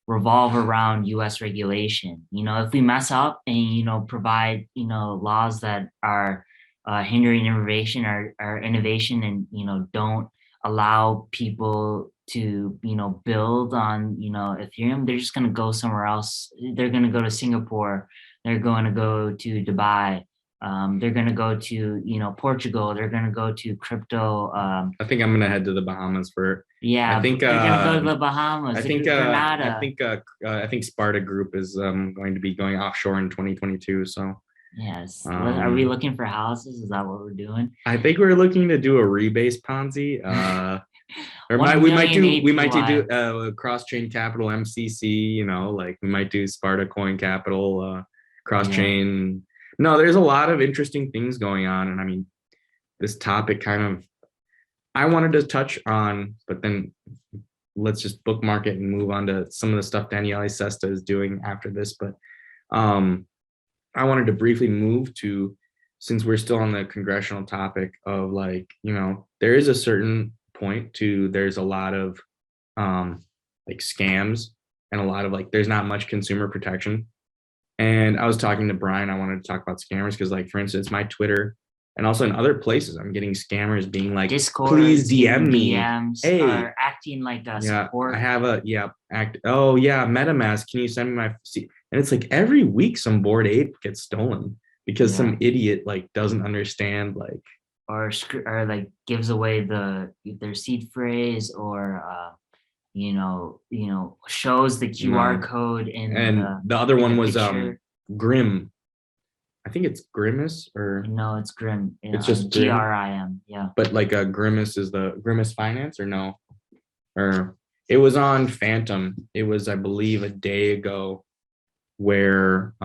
revolve around U.S. regulation. If we mess up and provide laws that are hindering innovation or innovation, and don't allow people to build on Ethereum, they're just going to go somewhere else. They're going to go to Singapore, they're going to go to Dubai, they're going to go to Portugal, they're going to go to crypto. I think I'm going to head to the Bahamas for. Yeah, I think they're going to go to the Bahamas. I think Sparta Group is going to be going offshore in 2022. So. Yes. Are we looking for houses? Is that what we're doing? I think we're looking to do a rebase Ponzi. Or we might do cross-chain capital MCC, like we might do Sparta Coin Capital, cross-chain. Yeah. No, there's a lot of interesting things going on. And I mean, this topic I wanted to touch on, but then let's just bookmark it and move on to some of the stuff Daniele Sesta is doing after this. But I wanted to briefly move to, since we're still on the congressional topic of, like, there is a certain point to there's a lot of like scams and a lot of like there's not much consumer protection. And I was talking to Brian. I wanted to talk about scammers because, like, for instance, my Twitter and also in other places, I'm getting scammers being like, Discord, please DM me. DMs Hey, are acting like a support. I have a MetaMask. Can you send me my? And it's like every week some Bored Ape gets stolen because some idiot like doesn't understand like or like gives away their seed phrase or shows the QR code and the other one was Grim. I think it's Grimace or no, it's Grim. It's just GRIM. Yeah. But like a Grimace is the Grimace Finance or no? Or it was on Phantom. It was, I believe, a day ago where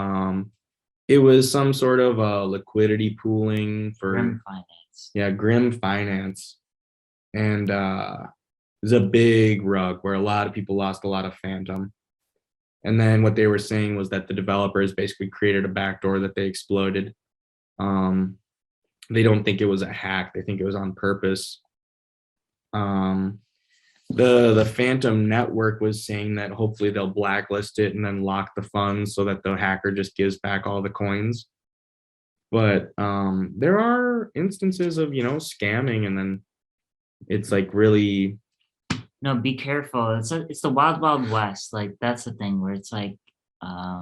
it was some sort of liquidity pooling for Grim Finance. Yeah, Grim Finance. And it was a big rug where a lot of people lost a lot of Phantom. And then what they were saying was that the developers basically created a backdoor that they exploited. They don't think it was a hack. They think it was on purpose. The Phantom network was saying that hopefully they'll blacklist it and then lock the funds so that the hacker just gives back all the coins. But there are instances of, scamming, and then it's like really... No, be careful. It's the wild, wild west. Like, that's the thing where it's like,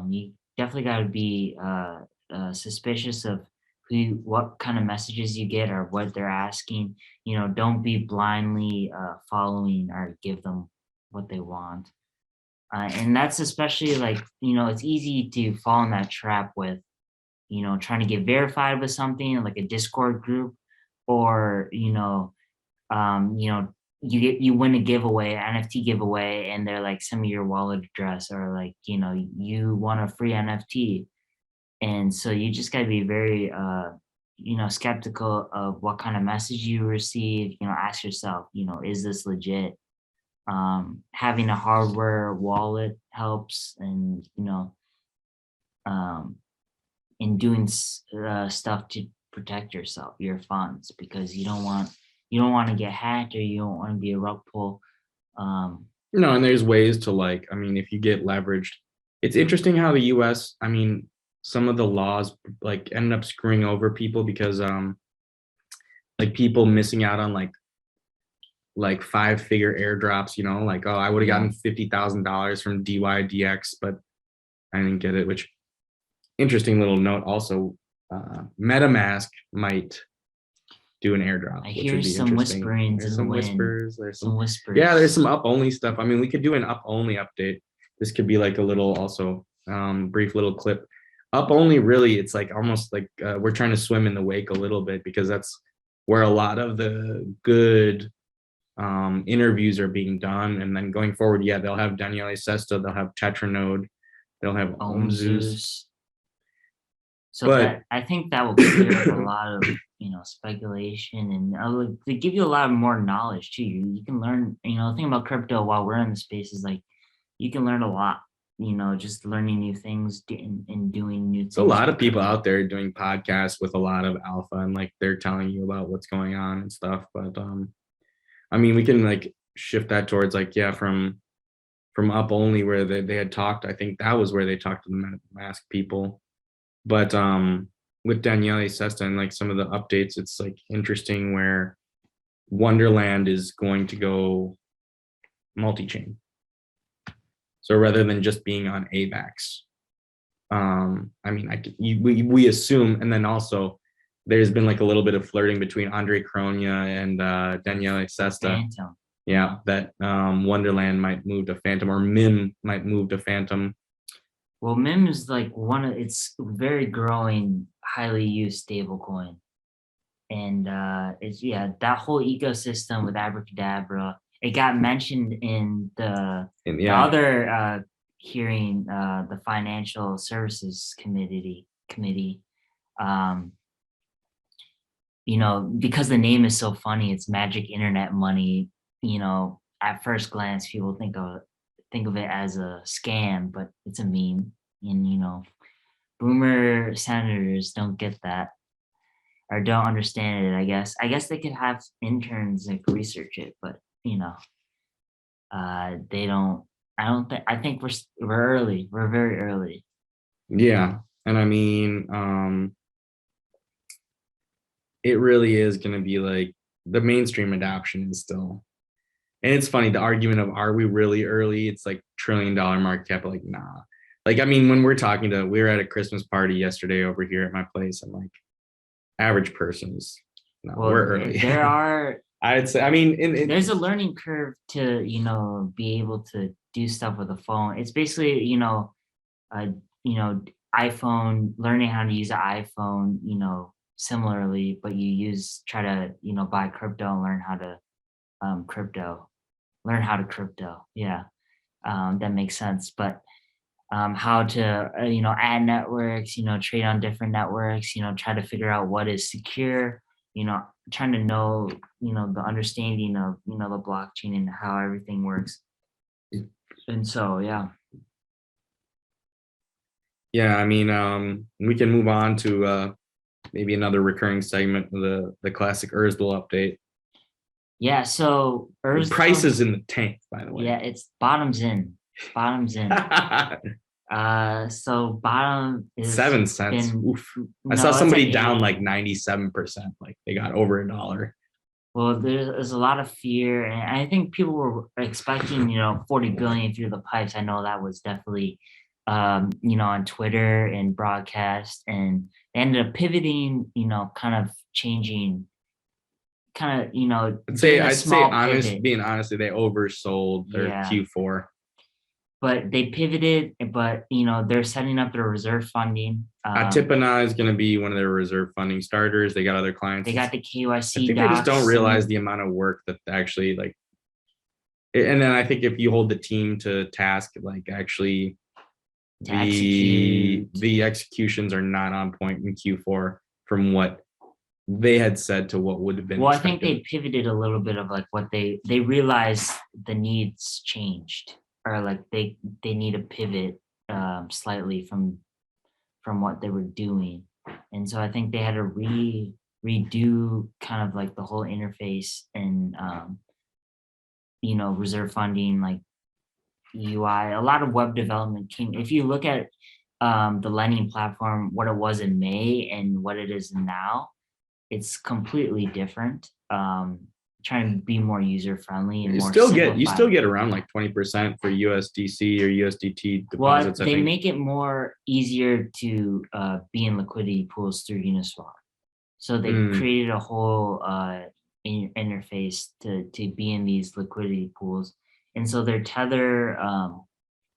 you definitely got to be suspicious of what kind of messages you get or what they're asking. Don't be blindly following or give them what they want. And that's especially like, it's easy to fall in that trap with, trying to get verified with something like a Discord group, or, you win a giveaway, NFT giveaway, and they're like, send me your wallet address, or like, you want a free NFT. And so you just got to be very, skeptical of what kind of message you receive. Ask yourself, is this legit? Having a hardware wallet helps, and, in doing stuff to protect yourself, your funds, because you don't want to get hacked, or you don't want to be a rug pull. And there's ways to if you get leveraged, it's interesting how the US, some of the laws ended up screwing over people because people missing out on like 5-figure airdrops, I would have gotten $50,000 from DYDX, but I didn't get it, which interesting little note. Also, MetaMask might do an airdrop. I hear some whisperings in the wind. There's some whispers. Yeah, there's some up only stuff. We could do an up only update. This could be like a little also brief little clip. Up only, really, it's like almost like we're trying to swim in the wake a little bit, because that's where a lot of the good interviews are being done. And then going forward, they'll have Daniele Sesta, they'll have Tetranode, they'll have OmZeus. So I think that will clear up a lot of speculation, and they give you a lot more knowledge too. You can learn. The thing about crypto while we're in the space is like you can learn a lot. Just learning new things and doing new things. There's a lot of people out there doing podcasts with a lot of alpha, and they're telling you about what's going on and stuff. But we can shift that towards from up only, where they had talked. I think that was where they talked to the MetaMask people. But with Daniele Sesta and some of the updates, it's interesting where Wonderland is going to go multi-chain. So rather than just being on AAVEX, we assume, and then also there's been a little bit of flirting between Andre Cronje and Daniele Sesta. Phantom. Yeah, that Wonderland might move to Phantom, or MIM might move to Phantom. Well, MIM is it's very growing, highly used stablecoin. And it's that whole ecosystem with Abracadabra. It got mentioned in the other hearing, the Financial Services Committee. Because the name is so funny, it's magic internet money. At first glance, people think of it as a scam, but it's a meme. And boomer senators don't get that. or don't understand it, I guess they could have interns like research it, but they don't. I think we're early. We're very early. Yeah. And I mean, it really is going to be like the mainstream adoption is still, and it's funny, the argument of, are we really early? It's like $1 trillion market cap, like, nah. Like, I mean, when we were at a Christmas party yesterday over here at my place. I'm like, average person is, no, we're early. There are, I'd say, I mean, there's a learning curve to, be able to do stuff with a phone. It's basically, iPhone, learning how to use an iPhone, similarly, but you try to, buy crypto and learn how to crypto. Yeah. That makes sense. But how to, add networks, trade on different networks, try to figure out what is secure, trying to know, the understanding of, the blockchain and how everything works. And so, yeah. Yeah, I mean, we can move on to maybe another recurring segment of the classic Urzdel update. Yeah, so Urzdel, price is in the tank, by the way. Yeah, it's bottoms in. So bottom is 7 cents. Oof. I saw somebody down like 97%. Like they got over $1. Well, there's a lot of fear, and I think people were expecting, 40 billion through the pipes. I know that was definitely, on Twitter and broadcast, and they ended up pivoting, kind of changing, I'd say being honest, they oversold their Q4. But they pivoted, but they're setting up their reserve funding. Atipana is going to be one of their reserve funding starters. They got other clients. They got the KYC. I think they just don't realize the amount of work that actually like. And then I think if you hold the team to task, like actually, the executions are not on point in Q4 from what they had said to what would have been. Well, expected. I think they pivoted a little bit of like what they realized the needs changed. Or like they need to pivot slightly from what they were doing, and so I think they had to redo kind of like the whole interface and reserve funding, like UI. A lot of web development came. If you look at the lending platform, what it was in May and what it is now, it's completely different. Trying to be more user friendly and more simplified. You still get around like 20% for USDC or USDT deposits. Well, they make it more easier to be in liquidity pools through Uniswap. So they created a whole interface to be in these liquidity pools, and so their Tether,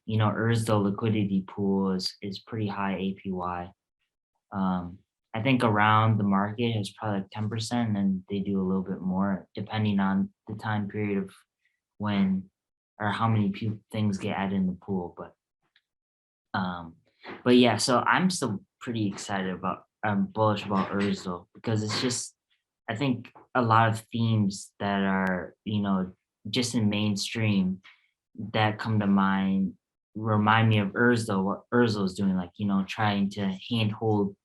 Urzdel liquidity pool is pretty high APY. I think around the market is probably like 10%, and they do a little bit more depending on the time period of when or how many things get added in the pool. But yeah, so I'm still pretty excited I'm bullish about Urzdel because it's just, I think a lot of themes that are, just in mainstream that come to mind remind me of Urzdel, what Urzdel is doing, like, trying to handhold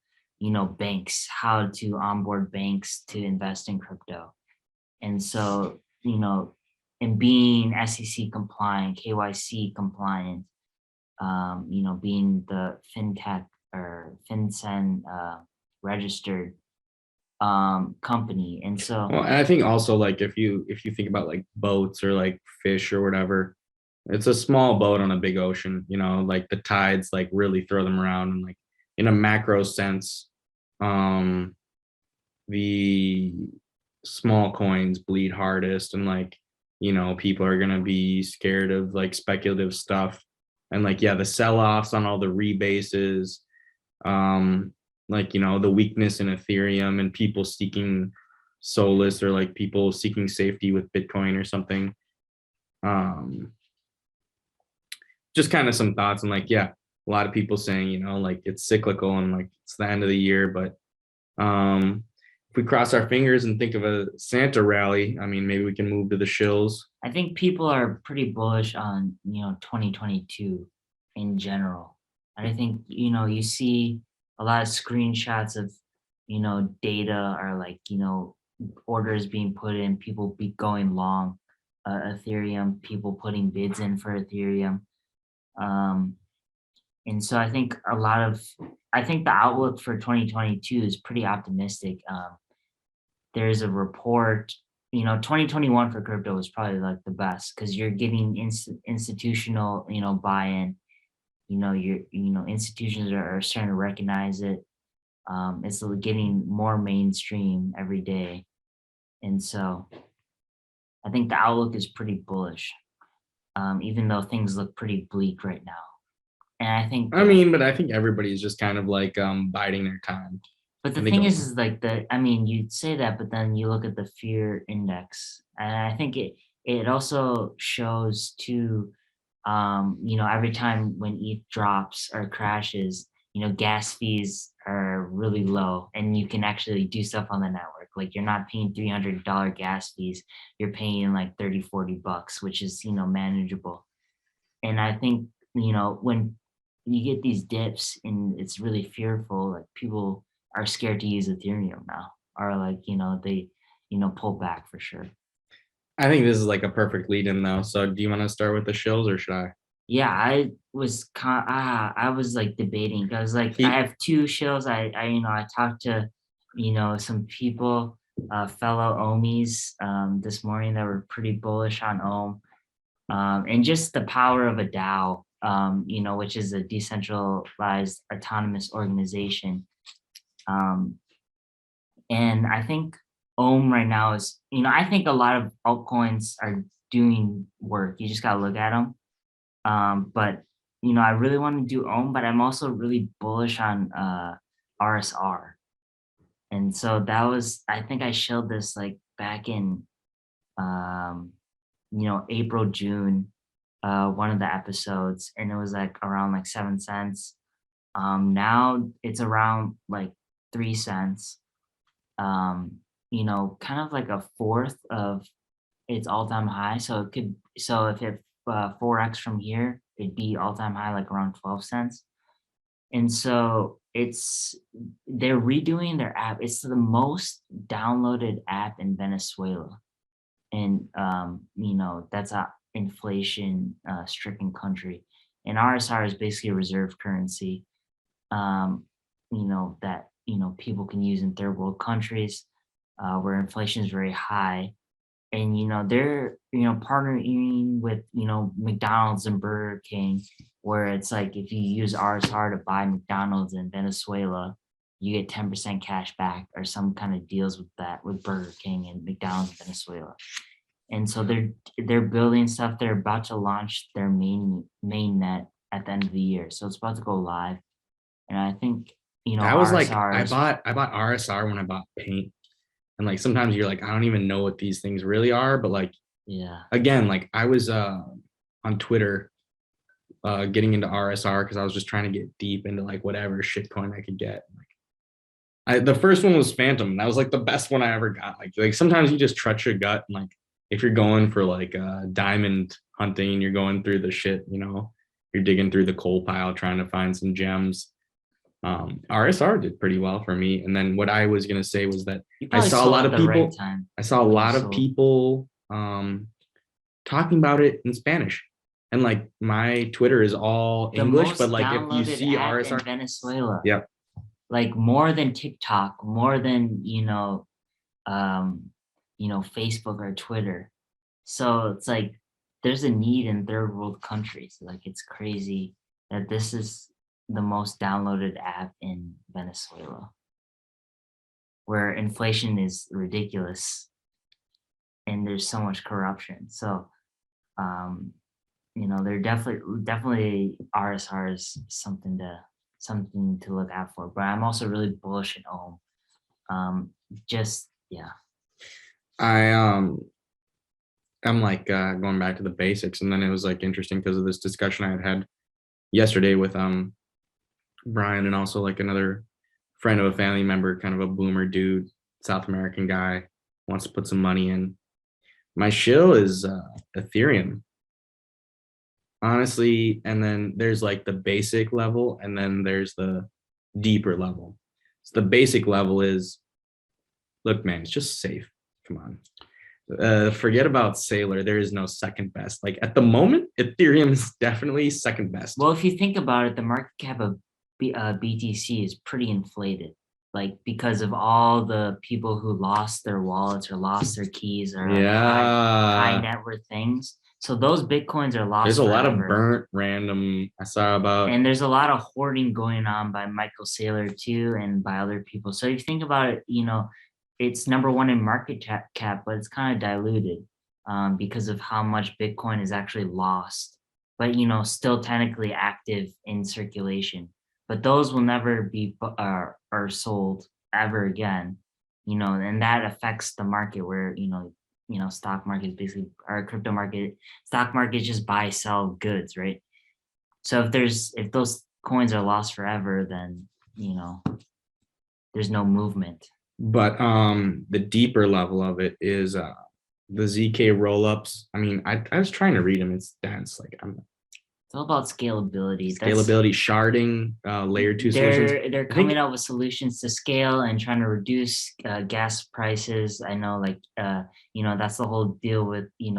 banks, how to onboard banks to invest in crypto. And so, and being SEC compliant, KYC compliant, being the fintech or FinCEN registered company. And so, well, and I think also like if you think about like boats or like fish or whatever, it's a small boat on a big ocean, like the tides like really throw them around, and like in a macro sense, the small coins bleed hardest, and like, people are going to be scared of like speculative stuff, and like, the sell-offs on all the rebases, like, the weakness in Ethereum and people seeking solace, or like people seeking safety with Bitcoin or something. Just kind of some thoughts, and like, a lot of people saying, like it's cyclical and like it's the end of the year, but if we cross our fingers and think of a Santa rally, I mean, maybe we can move to the shills. I think people are pretty bullish on, 2022 in general. And I think, you see a lot of screenshots of, data or like, orders being put in, people be going long Ethereum, people putting bids in for Ethereum. And so I think the outlook for 2022 is pretty optimistic. There's a report, 2021 for crypto was probably like the best because you're getting institutional, buy-in. Institutions are starting to recognize it. It's getting more mainstream every day. And so I think the outlook is pretty bullish, even though things look pretty bleak right now. And I think, but I think everybody's just kind of like biding their time. But the thing is like you'd say that, but then you look at the fear index, and I think it also shows too, every time when ETH drops or crashes, gas fees are really low and you can actually do stuff on the network. Like you're not paying $300 gas fees, you're paying like $30-$40, which is, manageable. And I think, when you get these dips and it's really fearful, like people are scared to use Ethereum now, or like, they, pull back for sure. I think this is like a perfect lead in though. So do you want to start with the shills or should I? Yeah, I was like debating. I was like, I have two shills. I talked to, some people, fellow Ohmies, this morning that were pretty bullish on Ohm, and just the power of a DAO, which is a decentralized autonomous organization. And I think Ohm right now is, I think a lot of altcoins are doing work. You just gotta look at them. But I really want to do Ohm, but I'm also really bullish on RSR. And so that was, I think I showed this like back in April, June, one of the episodes, and it was like around like 7 cents. Now it's around like 3 cents. Kind of like a fourth of its all-time high. So if it 4x from here, it'd be all-time high like around 12 cents. And so they're redoing their app. It's the most downloaded app in Venezuela. And that's a inflation stricken country. And RSR is basically a reserve currency that people can use in third world countries where inflation is very high. And they're partnering with McDonald's and Burger King, where it's like if you use RSR to buy McDonald's in Venezuela, you get 10% cash back, or some kind of deals with that with Burger King and McDonald's in Venezuela. And so they're building stuff. They're about to launch their main net at the end of the year, so it's about to go live. And I think I was RSR like I bought RSR when I bought Paint. And like sometimes you're like, I don't even know what these things really are. But like, yeah, again, like I was on Twitter getting into RSR because I was just trying to get deep into like whatever shitcoin I could get. Like the first one was Phantom, and that was like the best one I ever got. Like sometimes you just trust your gut, and like if you're going for like diamond hunting, you're going through the shit, you're digging through the coal pile trying to find some gems. RSR did pretty well for me. And then what I was going to say was that I saw a lot of people talking about it in Spanish, and like my Twitter is all English, but like if you see RSR in Venezuela, yeah, like more than TikTok, more than Facebook or Twitter. So it's like there's a need in third world countries. Like it's crazy that this is the most downloaded app in Venezuela, where inflation is ridiculous and there's so much corruption. So, they're definitely RSR is something to look out for. But I'm also really bullish in Ohm. I'm like going back to the basics, and then it was like interesting because of this discussion I had yesterday with Brian, and also like another friend of a family member, kind of a boomer dude, South American guy, wants to put some money in. My shill is Ethereum, honestly. And then there's like the basic level, and then there's the deeper level. So the basic level is, look, man, it's just safe. Come on. Forget about Sailor. There is no second best. Like at the moment, Ethereum is definitely second best. Well, if you think about it, the market cap of BTC is pretty inflated, like because of all the people who lost their wallets or lost their keys or like high net worth things. So those Bitcoins are lost. There's a lot of forever. burnt random I saw about. And there's a lot of hoarding going on by Michael Saylor too and by other people. So if you think about it, it's number one in market cap, but it's kind of diluted because of how much Bitcoin is actually lost, but still technically active in circulation. But those will never be are sold ever again, and that affects the market where stock market is basically, or crypto market, stock market just buy, sell goods, right? So if those coins are lost forever, then there's no movement. But the deeper level of it is the ZK rollups. I mean, I was trying to read them. It's dense. Like it's all about scalability. Sharding, layer 2 solutions. They're coming out with solutions to scale and trying to reduce gas prices. I know, like that's the whole deal with ETH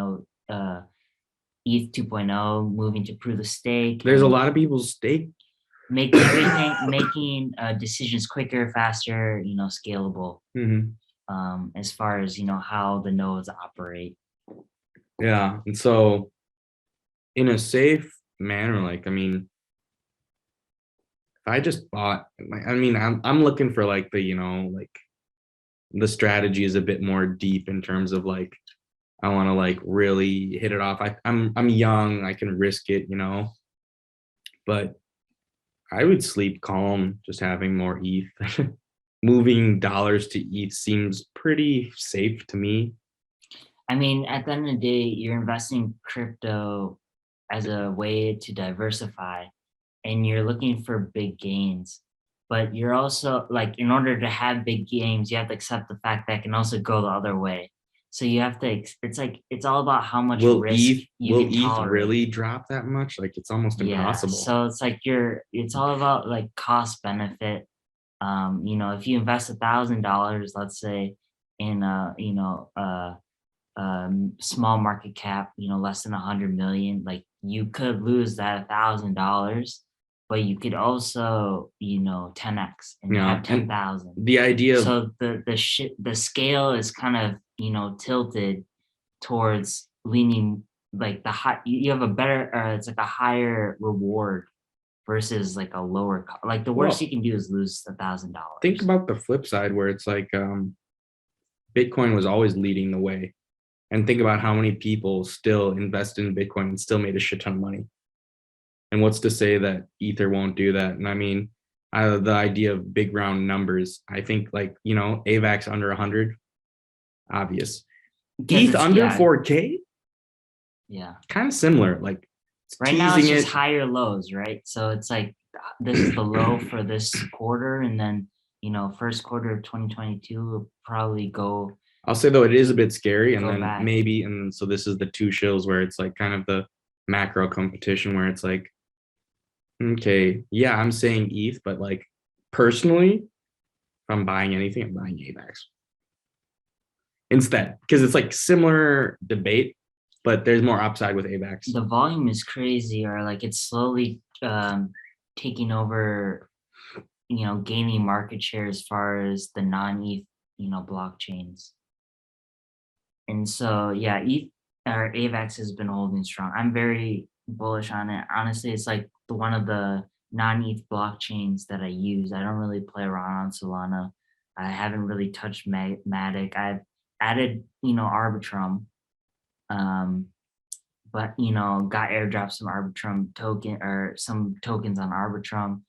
2.0 moving to proof of stake. There's a lot of people stake. Making decisions quicker, faster, scalable. As far as how the nodes operate. Yeah, and so in a safe manner, like I mean, if I just bought, I mean, I'm looking for like the like the strategy is a bit more deep in terms of like I want to like really hit it off. I'm young, I can risk it, but I would sleep calm just having more ETH. Moving dollars to ETH seems pretty safe to me. I mean, at the end of the day, you're investing crypto as a way to diversify and you're looking for big gains. But you're also like, in order to have big gains, you have to accept the fact that it can also go the other way. So you have to, it's all about how much risk will ETH really drop that much? Like it's almost impossible. So it's like it's all about like cost benefit. If you invest $1,000, let's say in small market cap, less than 100 million, like you could lose that $1,000, but you could also 10x and have 10,000. The idea. So the scale is kind of tilted towards leaning like the high. You have a better, it's like a higher reward versus like a lower. Like the worst you can do is lose $1,000. Think about the flip side where it's like Bitcoin was always leading the way, and think about how many people still invested in Bitcoin and still made a shit ton of money. And what's to say that Ether won't do that? And I mean, the idea of big round numbers, I think like, AAVEX under 100, obvious. ETH under 4K? Yeah. Kind of similar. Like right now it's just higher lows, right? So it's like this is the low for this quarter, and then first quarter of 2022 will probably go. I'll say though it is a bit scary, and then back. maybe, and so this is the two shills where it's like kind of the macro competition where it's like, okay, yeah, I'm saying ETH, but like personally, if I'm buying anything, I'm buying AAVEX instead, because it's like similar debate, but there's more upside with AAVEX. The volume is crazy, or like it's slowly taking over, gaining market share as far as the non-ETH, blockchains. And so, yeah, ETH or AAVEX has been holding strong. I'm very bullish on it. Honestly, it's like one of the non-ETH blockchains that I use. I don't really play around on Solana. I haven't really touched Matic. I've added, Arbitrum, but got airdropped some Arbitrum token or some tokens on Arbitrum.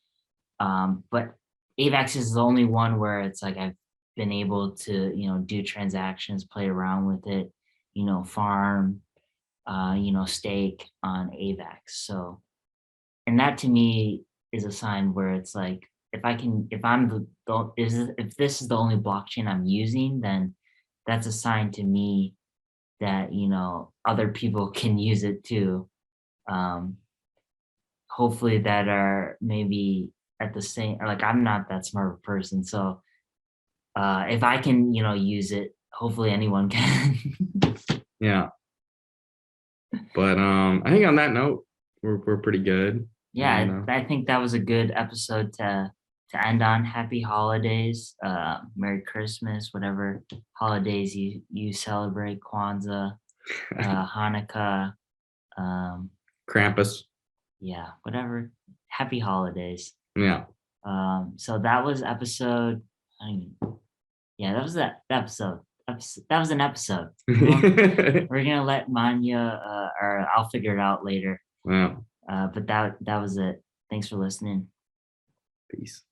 But AAVEX is the only one where it's like I've been able to do transactions, play around with it, farm, stake on AAVEX. So, and that to me is a sign where it's like if this is the only blockchain I'm using, then that's a sign to me that other people can use it too. Hopefully that are maybe at the same, like I'm not that smart of a person. So if I can, use it, hopefully anyone can. Yeah. But I think on that note, we're pretty good. Yeah, And, I think that was a good episode to end on. Happy holidays, Merry Christmas, whatever holidays you celebrate, Kwanzaa, Hanukkah, Krampus. yeah, whatever. Happy holidays. Yeah. So that was episode. That was that episode. That was an episode. We're gonna let Manya, or I'll figure it out later. Yeah. But that was it. Thanks for listening. Peace.